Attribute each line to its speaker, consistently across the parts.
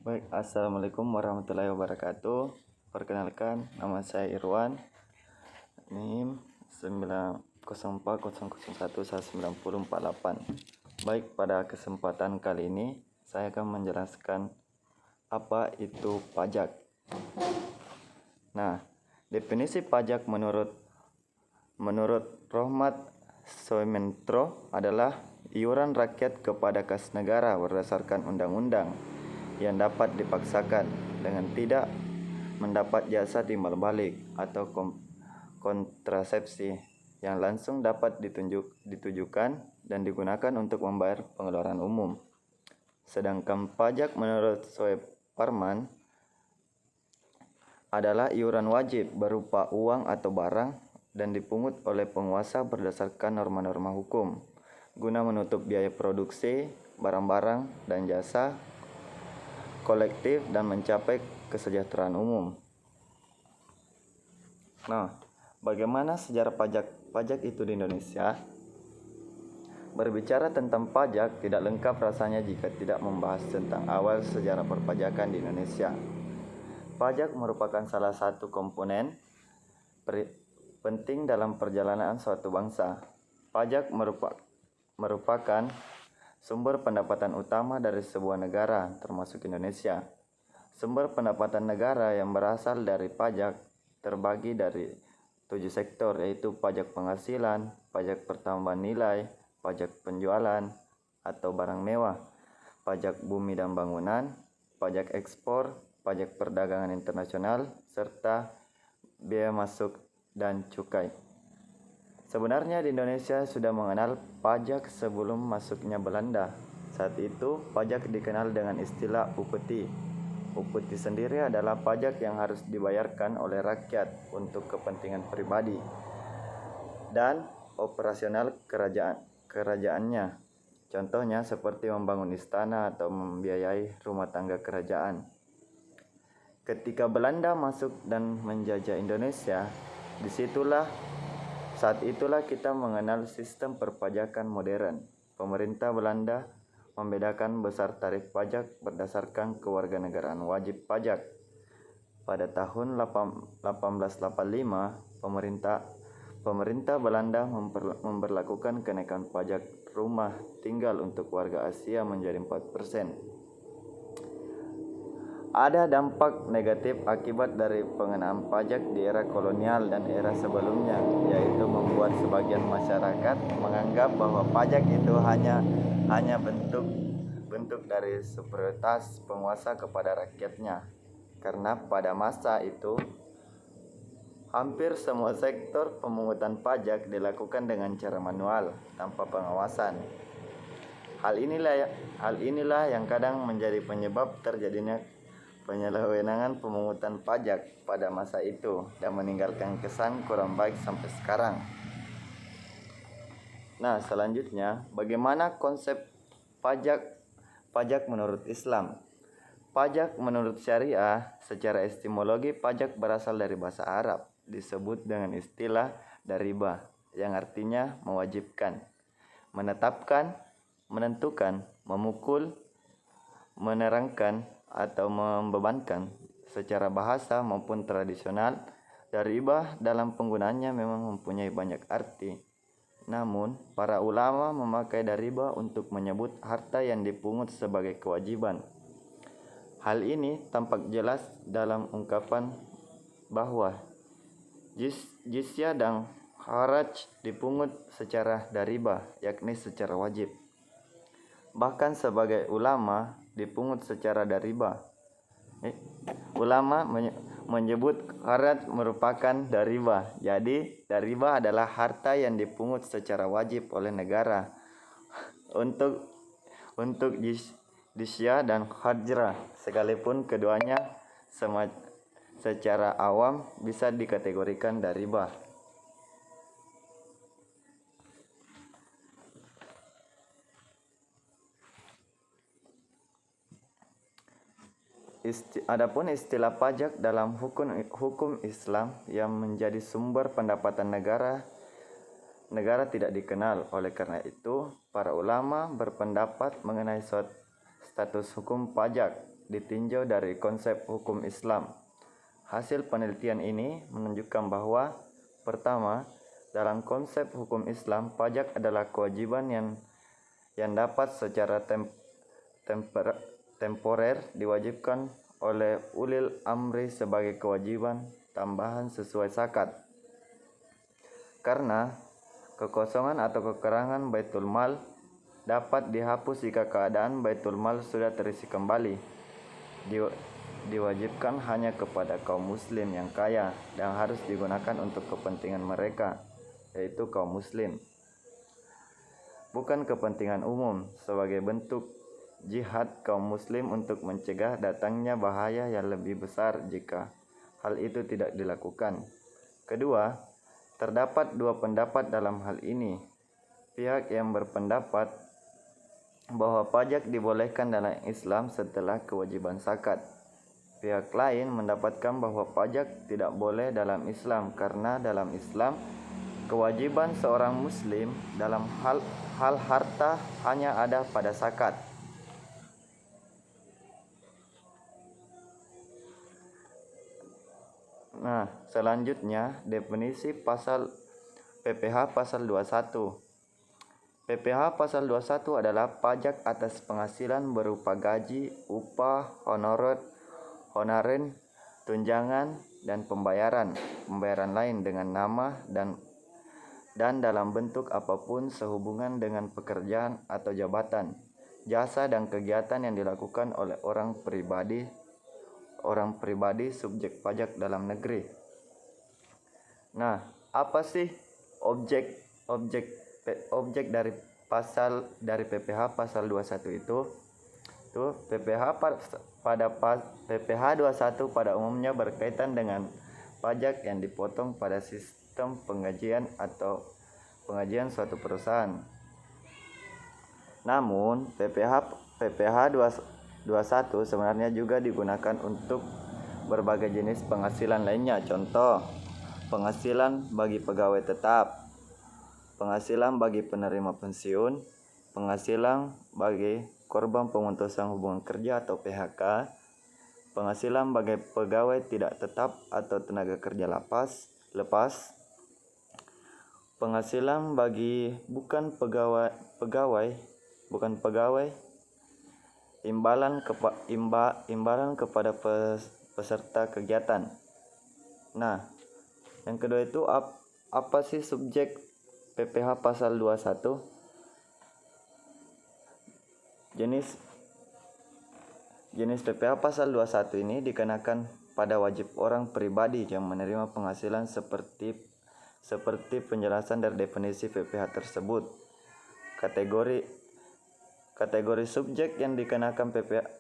Speaker 1: Baik, Assalamualaikum warahmatullahi wabarakatuh. Perkenalkan, nama saya Irwan, NIM 90400119048. Baik, pada kesempatan kali ini saya akan menjelaskan apa itu pajak. Nah, definisi pajak menurut Rohmat Soementro adalah iuran rakyat kepada kas negara berdasarkan undang-undang yang dapat dipaksakan dengan tidak mendapat jasa timbal balik atau kontrasepsi yang langsung dapat ditujukan dan digunakan untuk membayar pengeluaran umum. Sedangkan pajak menurut Soeparman adalah iuran wajib berupa uang atau barang dan dipungut oleh penguasa berdasarkan norma-norma hukum guna menutup biaya produksi barang-barang dan jasa kolektif dan mencapai kesejahteraan umum. Nah, bagaimana sejarah pajak itu di Indonesia? Berbicara tentang pajak tidak lengkap rasanya jika tidak membahas tentang awal sejarah perpajakan di Indonesia. Pajak merupakan salah satu komponen penting dalam perjalanan suatu bangsa. Pajak merupakan sumber pendapatan utama dari sebuah negara, termasuk Indonesia. Sumber pendapatan negara yang berasal dari pajak terbagi dari 7 sektor, yaitu pajak penghasilan, pajak pertambahan nilai, pajak penjualan atau barang mewah, pajak bumi dan bangunan, pajak ekspor, pajak perdagangan internasional, serta biaya masuk dan cukai. Sebenarnya di Indonesia sudah mengenal pajak sebelum masuknya Belanda. Saat itu pajak dikenal dengan istilah upeti. Upeti sendiri adalah pajak yang harus dibayarkan oleh rakyat untuk kepentingan pribadi dan operasional kerajaannya. Contohnya seperti membangun istana atau membiayai rumah tangga kerajaan. Ketika Belanda masuk dan menjajah Indonesia, saat itulah kita mengenal sistem perpajakan modern. Pemerintah Belanda membedakan besar tarif pajak berdasarkan kewarganegaraan wajib pajak. Pada tahun 1885, pemerintah Belanda memberlakukan kenaikan pajak rumah tinggal untuk warga Asia menjadi 4%. Ada dampak negatif akibat dari pengenaan pajak di era kolonial dan era sebelumnya, yaitu membuat sebagian masyarakat menganggap bahwa pajak itu hanya bentuk dari superioritas penguasa kepada rakyatnya. Karena pada masa itu hampir semua sektor pemungutan pajak dilakukan dengan cara manual tanpa pengawasan. Hal inilah yang kadang menjadi penyebab terjadinya penyelewengan pemungutan pajak pada masa itu dan meninggalkan kesan kurang baik sampai sekarang. Nah, selanjutnya, bagaimana konsep pajak menurut Islam? Pajak menurut Syariah, secara etimologi pajak berasal dari bahasa Arab, disebut dengan istilah dariba, yang artinya mewajibkan, menetapkan, menentukan, memukul, menerangkan, atau membebankan. Secara bahasa maupun tradisional, dariba dalam penggunaannya memang mempunyai banyak arti. Namun, para ulama memakai dariba untuk menyebut harta yang dipungut sebagai kewajiban. Hal ini tampak jelas dalam ungkapan bahwa jizyah dan kharaj dipungut secara dariba, yakni secara wajib. Bahkan sebagai ulama dipungut secara dariba. Ulama menyebut kharaj merupakan dariba. Jadi dariba adalah harta yang dipungut secara wajib oleh negara untuk jizyah dan kharaj, sekalipun keduanya secara awam bisa dikategorikan dariba. Adapun istilah pajak dalam hukum Islam yang menjadi sumber pendapatan negara tidak dikenal. Oleh karena itu, para ulama berpendapat mengenai status hukum pajak. ditinjau dari konsep hukum Islam. Hasil penelitian ini menunjukkan bahwa pertama, dalam konsep hukum Islam, pajak adalah kewajiban yang dapat secara temporer diwajibkan oleh ulil amri sebagai kewajiban tambahan sesuai zakat. Karena kekosongan atau kekurangan baitul mal dapat dihapus jika keadaan baitul mal sudah terisi kembali. Diwajibkan hanya kepada kaum muslim yang kaya dan harus digunakan untuk kepentingan mereka, yaitu kaum muslim, bukan kepentingan umum, sebagai bentuk jihad kaum muslim untuk mencegah datangnya bahaya yang lebih besar jika hal itu tidak dilakukan. Kedua, terdapat dua pendapat dalam hal ini. Pihak yang berpendapat bahwa pajak dibolehkan dalam Islam setelah kewajiban zakat. Pihak lain mendapatkan bahwa pajak tidak boleh dalam Islam karena dalam Islam kewajiban seorang muslim dalam hal harta hanya ada pada zakat. Nah, selanjutnya definisi pasal PPh pasal 21. PPh pasal 21 adalah pajak atas penghasilan berupa gaji, upah, honorer, tunjangan, dan pembayaran lain dengan nama dan dalam bentuk apapun sehubungan dengan pekerjaan atau jabatan, jasa dan kegiatan yang dilakukan oleh orang pribadi subjek pajak dalam negeri. Nah, apa sih objek dari PPh pasal 21 itu? PPh 21 pada umumnya berkaitan dengan pajak yang dipotong pada sistem pengajian suatu perusahaan. Namun PPh 21 sebenarnya juga digunakan untuk berbagai jenis penghasilan lainnya. Contoh, penghasilan bagi pegawai tetap, penghasilan bagi penerima pensiun, penghasilan bagi korban pemutusan hubungan kerja atau PHK, penghasilan bagi pegawai tidak tetap atau tenaga kerja lepas, penghasilan bagi bukan pegawai, imbalan kepada peserta kegiatan. Nah, yang kedua itu apa sih subjek PPh pasal 21? Jenis PPh pasal 21 ini dikenakan pada wajib orang pribadi yang menerima penghasilan seperti penjelasan dari definisi PPh tersebut. Kategori subjek yang dikenakan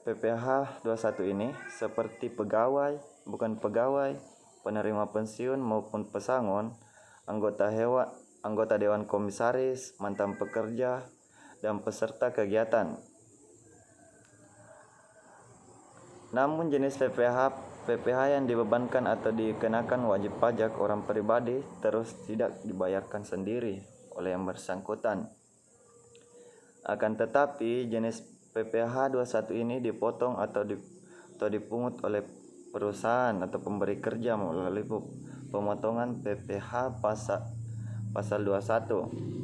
Speaker 1: PPh 21 ini seperti pegawai, bukan pegawai, penerima pensiun maupun pesangon, anggota dewan komisaris, mantan pekerja, dan peserta kegiatan. Namun jenis PPh yang dibebankan atau dikenakan wajib pajak orang pribadi terus tidak dibayarkan sendiri oleh yang bersangkutan. Akan tetapi jenis PPh 21 ini dipotong atau dipungut oleh perusahaan atau pemberi kerja melalui pemotongan PPh pasal 21.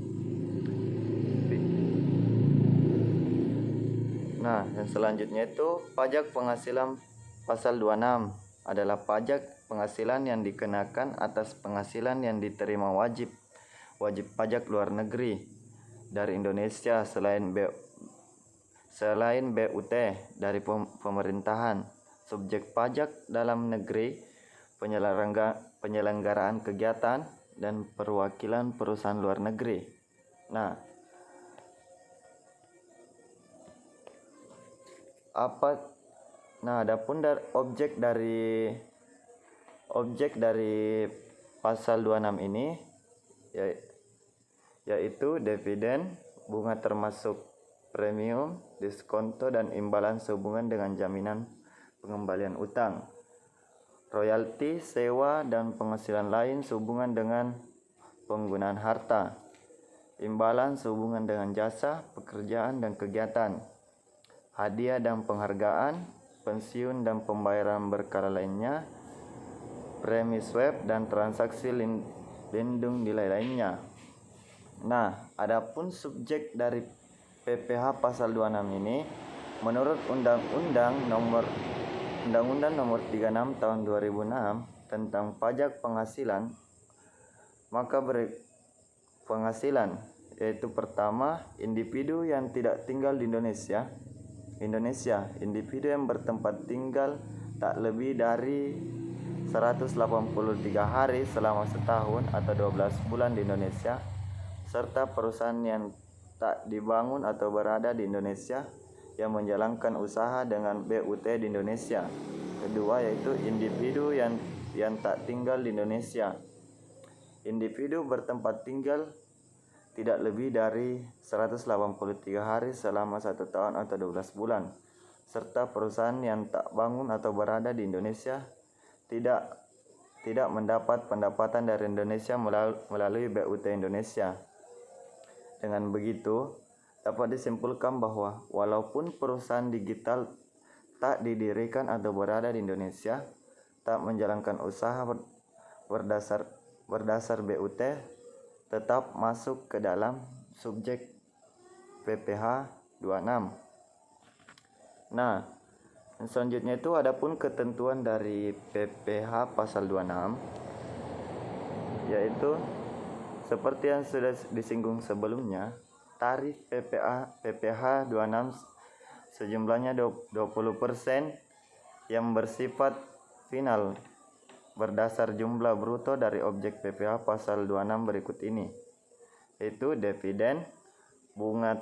Speaker 1: Nah, yang selanjutnya itu pajak penghasilan pasal 26 adalah pajak penghasilan yang dikenakan atas penghasilan yang diterima wajib pajak luar negeri dari Indonesia selain BUT dari pemerintahan, subjek pajak dalam negeri, penyelenggaraan kegiatan, dan perwakilan perusahaan luar negeri. Adapun objek dari pasal 26 ini yaitu dividen, bunga termasuk premium, diskonto, dan imbalan sehubungan dengan jaminan pengembalian utang, royalti, sewa, dan penghasilan lain sehubungan dengan penggunaan harta, imbalan sehubungan dengan jasa, pekerjaan, dan kegiatan, hadiah dan penghargaan, pensiun dan pembayaran berkala lainnya, premi swab dan transaksi lindung nilai lainnya. Nah, adapun subjek dari PPh pasal 26 ini menurut Undang-Undang Nomor 36 Tahun 2006 tentang pajak penghasilan, maka penghasilan yaitu pertama, individu yang tidak tinggal di Indonesia, individu yang bertempat tinggal tak lebih dari 183 hari selama setahun atau 12 bulan di Indonesia, serta perusahaan yang tak dibangun atau berada di Indonesia yang menjalankan usaha dengan BUT di Indonesia. Kedua yaitu individu yang tak tinggal di Indonesia. Individu bertempat tinggal tidak lebih dari 183 hari selama 1 tahun atau 12 bulan, serta perusahaan yang tak bangun atau berada di Indonesia tidak mendapat pendapatan dari Indonesia melalui BUT Indonesia. Dengan begitu, dapat disimpulkan bahwa walaupun perusahaan digital tak didirikan atau berada di Indonesia, tak menjalankan usaha berdasar BUT, tetap masuk ke dalam subjek PPh 26. Nah, selanjutnya itu adapun ketentuan dari PPh pasal 26, yaitu seperti yang sudah disinggung sebelumnya, tarif PPh 26 sejumlahnya 20% yang bersifat final berdasar jumlah bruto dari objek PPh pasal 26 berikut ini, yaitu dividen, bunga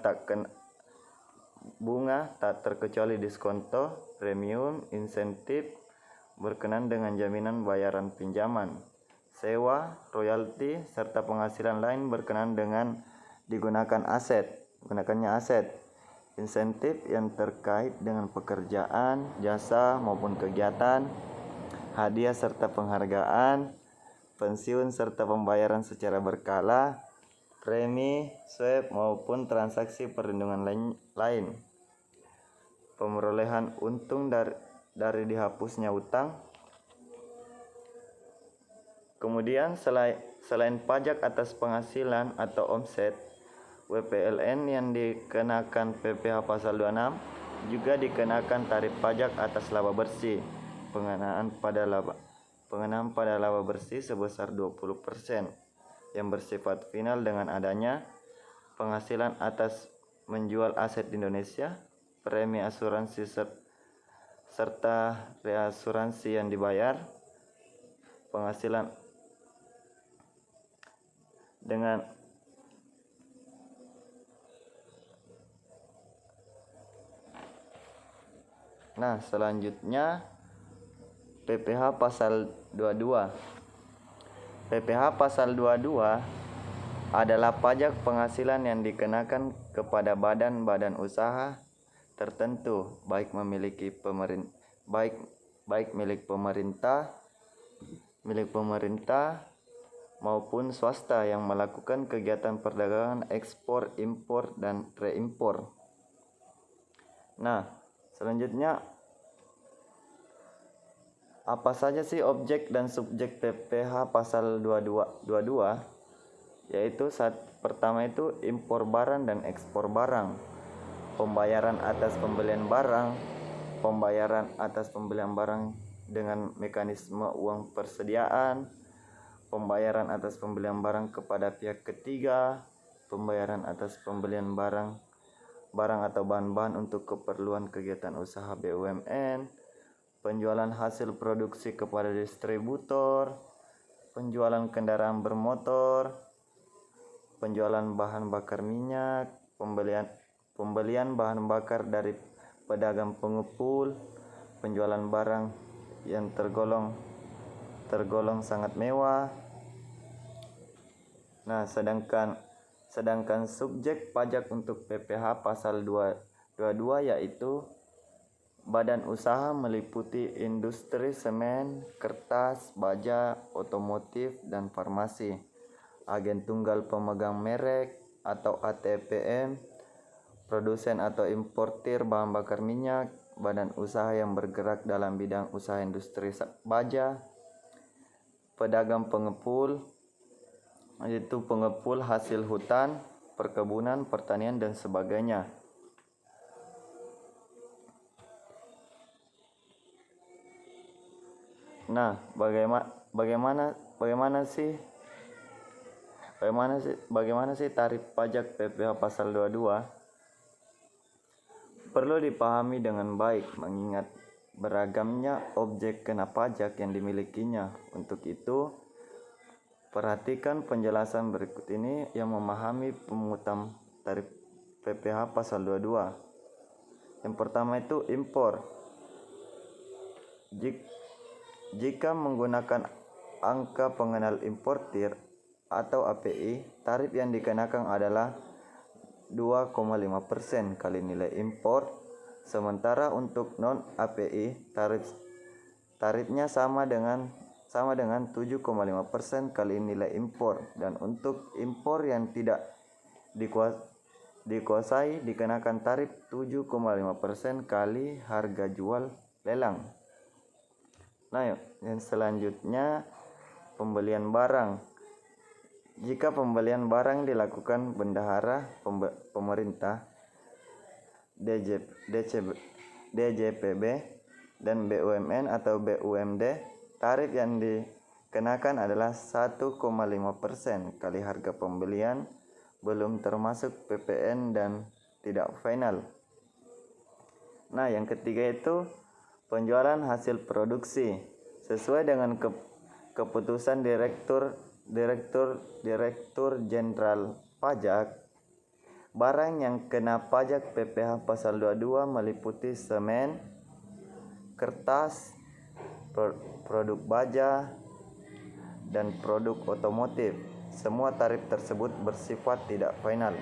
Speaker 1: tak terkecuali diskonto, premium, insentif berkenan dengan jaminan bayaran pinjaman, sewa, royalti, serta penghasilan lain berkenan dengan gunakannya aset, insentif yang terkait dengan pekerjaan, jasa maupun kegiatan, hadiah serta penghargaan, pensiun serta pembayaran secara berkala, premi, swab maupun transaksi perlindungan lain, pemerolehan untung dari dihapusnya utang. Kemudian selain pajak atas penghasilan atau omset, WPLN yang dikenakan PPh pasal 26 juga dikenakan tarif pajak atas laba bersih. Pengenaan pada laba bersih sebesar 20% yang bersifat final dengan adanya penghasilan atas menjual aset di Indonesia, premi asuransi serta reasuransi yang dibayar, penghasilan dengan selanjutnya PPh pasal 22. PPh pasal 22 adalah pajak penghasilan yang dikenakan kepada badan-badan usaha tertentu, baik milik pemerintah maupun swasta yang melakukan kegiatan perdagangan ekspor, impor, dan reimpor. Nah, selanjutnya apa saja sih objek dan subjek PPh pasal 22? Yaitu pertama itu impor barang dan ekspor barang, pembayaran atas pembelian barang dengan mekanisme uang persediaan, pembayaran atas pembelian barang kepada pihak ketiga, pembayaran atas pembelian barang atau bahan-bahan untuk keperluan kegiatan usaha BUMN, penjualan hasil produksi kepada distributor, penjualan kendaraan bermotor, penjualan bahan bakar minyak, pembelian bahan bakar dari pedagang pengepul, penjualan barang yang tergolong sangat mewah. Nah, sedangkan subjek pajak untuk PPh pasal 22 yaitu badan usaha meliputi industri semen, kertas, baja, otomotif, dan farmasi, agen tunggal pemegang merek atau ATPM, produsen atau importir bahan bakar minyak, badan usaha yang bergerak dalam bidang usaha industri baja, pedagang pengepul, yaitu pengepul hasil hutan, perkebunan, pertanian, dan sebagainya. Nah, bagaimana sih tarif pajak PPh pasal 22? Perlu dipahami dengan baik mengingat beragamnya objek kena pajak yang dimilikinya. Untuk itu, perhatikan penjelasan berikut ini yang memahami pemungutan tarif PPh pasal 22. Yang pertama itu impor. Jika menggunakan angka pengenal importir atau API, tarif yang dikenakan adalah 2,5% kali nilai impor. Sementara untuk non API, tarifnya sama dengan 7,5% kali nilai impor, dan untuk impor yang tidak dikuasai dikenakan tarif 7,5% kali harga jual lelang. Nah, yang selanjutnya pembelian barang. Jika pembelian barang dilakukan bendahara pemerintah, DJPB, dan BUMN atau BUMD, tarif yang dikenakan adalah 1,5% kali harga pembelian, belum termasuk PPN dan tidak final. Nah, yang ketiga itu penjualan hasil produksi. Sesuai dengan keputusan Direktur Jenderal Pajak, barang yang kena pajak PPh pasal 22 meliputi semen, kertas, produk baja, dan produk otomotif. Semua tarif tersebut bersifat tidak final.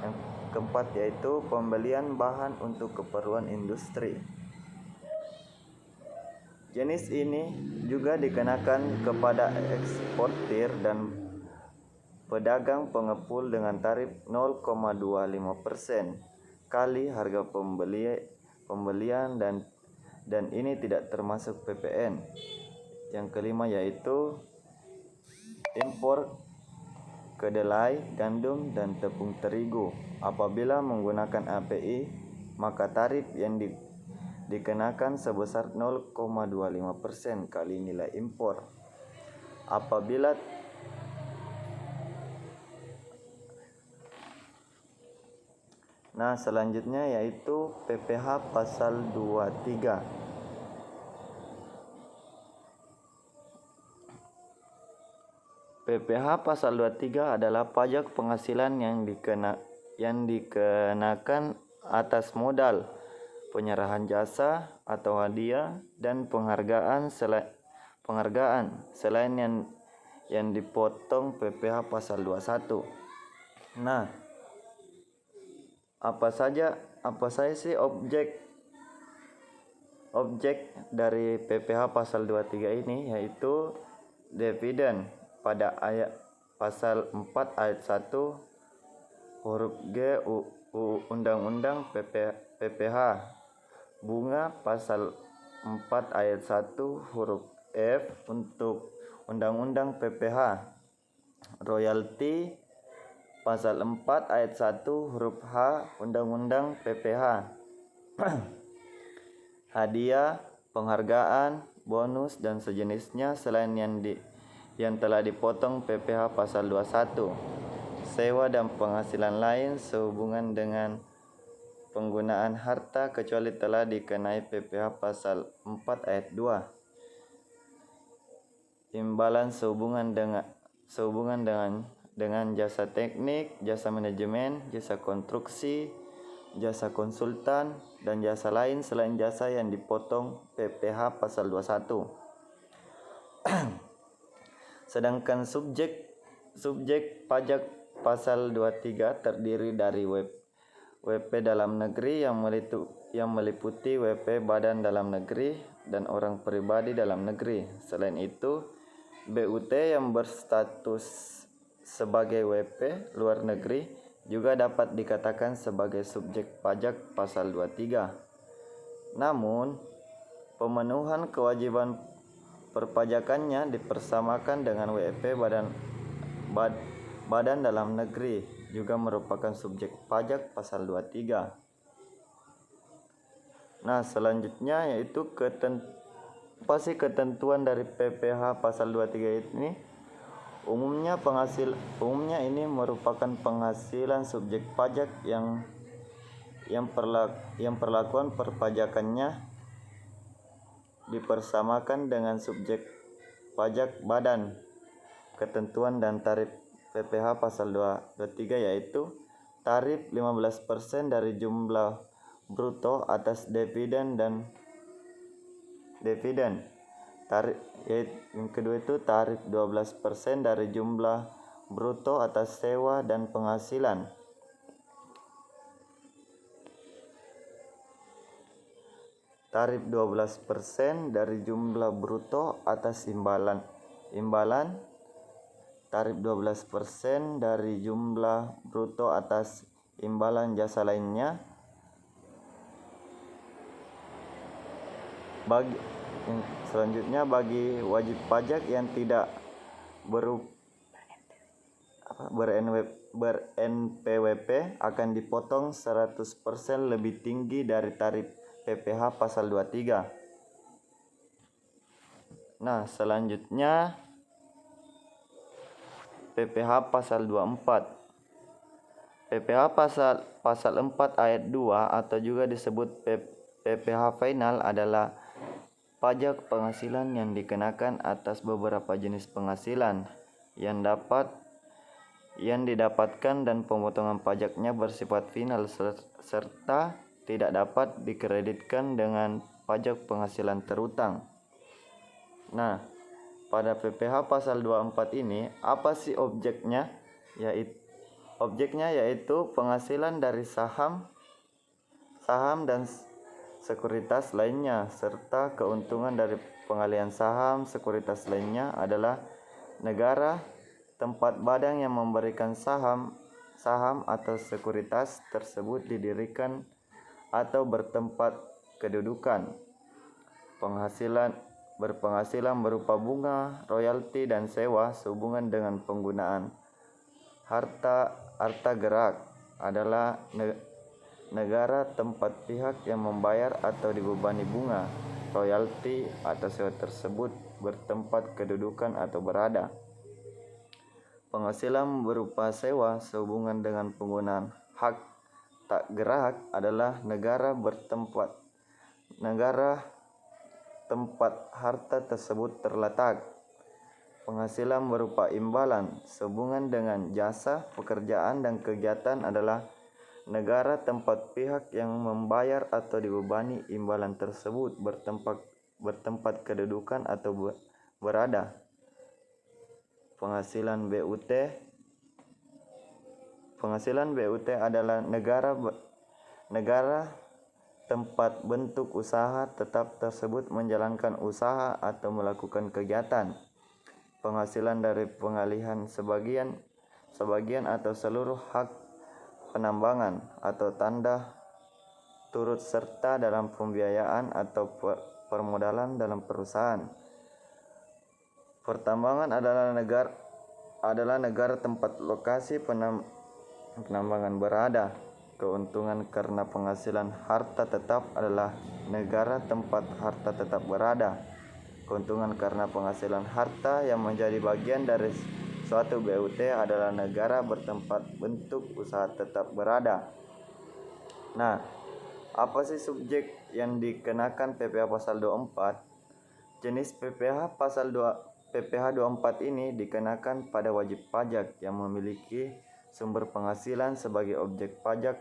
Speaker 1: Yang keempat yaitu pembelian bahan untuk keperluan industri. Jenis ini juga dikenakan kepada eksportir dan pedagang pengepul dengan tarif 0,25% kali harga pembelian dan ini tidak termasuk PPN. Yang kelima yaitu impor kedelai, gandum, dan tepung terigu. Apabila menggunakan API, maka tarif yang dikenakan sebesar 0,25% kali nilai impor. Nah, selanjutnya yaitu PPh pasal 23. PPh pasal 23 adalah pajak penghasilan yang dikenakan atas modal, penyerahan jasa atau hadiah, dan penghargaan selain yang dipotong PPh pasal 21. Nah, apa saja sih objek dari PPh pasal 23 ini, yaitu dividen pada ayat pasal 4 ayat 1 huruf G Undang-Undang PPh, bunga pasal 4 ayat 1 huruf F untuk Undang-Undang PPh, royalti pasal 4 ayat 1 huruf H Undang-Undang PPh, hadiah, penghargaan, bonus, dan sejenisnya selain yang telah dipotong PPh pasal 21, sewa dan penghasilan lain sehubungan dengan penggunaan harta kecuali telah dikenai PPh pasal 4 ayat 2, imbalan sehubungan dengan jasa teknik, jasa manajemen, jasa konstruksi, jasa konsultan, dan jasa lain selain jasa yang dipotong PPh pasal 21. Sedangkan subjek pajak pasal 23 terdiri dari WP dalam negeri yang meliputi WP badan dalam negeri dan orang pribadi dalam negeri. Selain itu, BUT yang berstatus sebagai WP luar negeri juga dapat dikatakan sebagai subjek pajak pasal 23. Namun, pemenuhan kewajiban perpajakannya dipersamakan dengan WEP badan dalam negeri juga merupakan subjek pajak pasal 23. Nah, selanjutnya yaitu ketentuan dari PPh pasal 23 ini. Umumnya ini merupakan penghasilan subjek pajak yang perlakuan perpajakannya dipersamakan dengan subjek pajak badan ketentuan dan tarif PPh pasal 23, yaitu tarif 15% dari jumlah bruto atas dividen dan dividen. Yang kedua itu tarif 12% dari jumlah bruto atas sewa dan penghasilan. Tarif 12% dari jumlah bruto atas imbalan. Tarif 12% dari jumlah bruto atas imbalan jasa lainnya. Selanjutnya bagi wajib pajak yang tidak ber-NPWP akan dipotong 100% lebih tinggi dari tarif PPh pasal 23. Nah, selanjutnya PPh pasal 24. PPh pasal 4 ayat 2 atau juga disebut PPh final adalah pajak penghasilan yang dikenakan atas beberapa jenis penghasilan yang didapatkan dan pemotongan pajaknya bersifat final serta tidak dapat dikreditkan dengan pajak penghasilan terutang. Nah, pada PPh pasal 24 ini apa sih objeknya? Objeknya yaitu penghasilan dari saham dan sekuritas lainnya serta keuntungan dari pengalihan saham sekuritas lainnya adalah negara tempat badan yang memberikan saham atau sekuritas tersebut didirikan atau bertempat kedudukan. Berpenghasilan berupa bunga, royalti dan sewa sehubungan dengan penggunaan harta gerak adalah negara tempat pihak yang membayar atau dibebani bunga, royalti atau sewa tersebut bertempat kedudukan atau berada. Penghasilan berupa sewa sehubungan dengan penggunaan hak tak gerak adalah negara tempat harta tersebut terletak. Penghasilan berupa imbalan sehubungan dengan jasa, pekerjaan dan kegiatan adalah negara tempat pihak yang membayar atau dibebani imbalan tersebut bertempat kedudukan atau berada. Penghasilan BUT adalah negara tempat bentuk usaha tetap tersebut menjalankan usaha atau melakukan kegiatan. Penghasilan dari pengalihan sebagian atau seluruh hak penambangan atau tanda turut serta dalam pembiayaan atau permodalan dalam perusahaan. Pertambangan adalah negara tempat lokasi penambangan berada. Keuntungan karena penghasilan harta tetap adalah negara tempat harta tetap berada. Keuntungan karena penghasilan harta yang menjadi bagian dari suatu BUT adalah negara bertempat bentuk usaha tetap berada. Nah, apa sih subjek yang dikenakan PPh pasal 24? Jenis PPh PPh 24 ini dikenakan pada wajib pajak yang memiliki sumber penghasilan sebagai objek pajak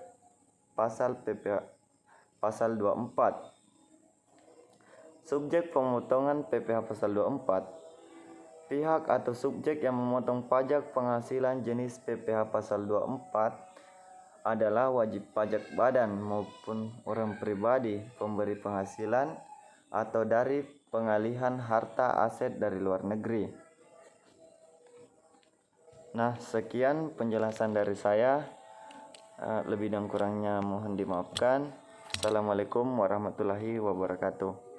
Speaker 1: pasal PPh pasal 24. Subjek pemotongan PPh pasal 24. Pihak atau subjek yang memotong pajak penghasilan jenis PPh pasal 24 adalah wajib pajak badan maupun orang pribadi pemberi penghasilan atau dari pengalihan harta aset dari luar negeri. Nah, sekian penjelasan dari saya. Lebih dan kurangnya mohon dimaafkan. Assalamualaikum warahmatullahi wabarakatuh.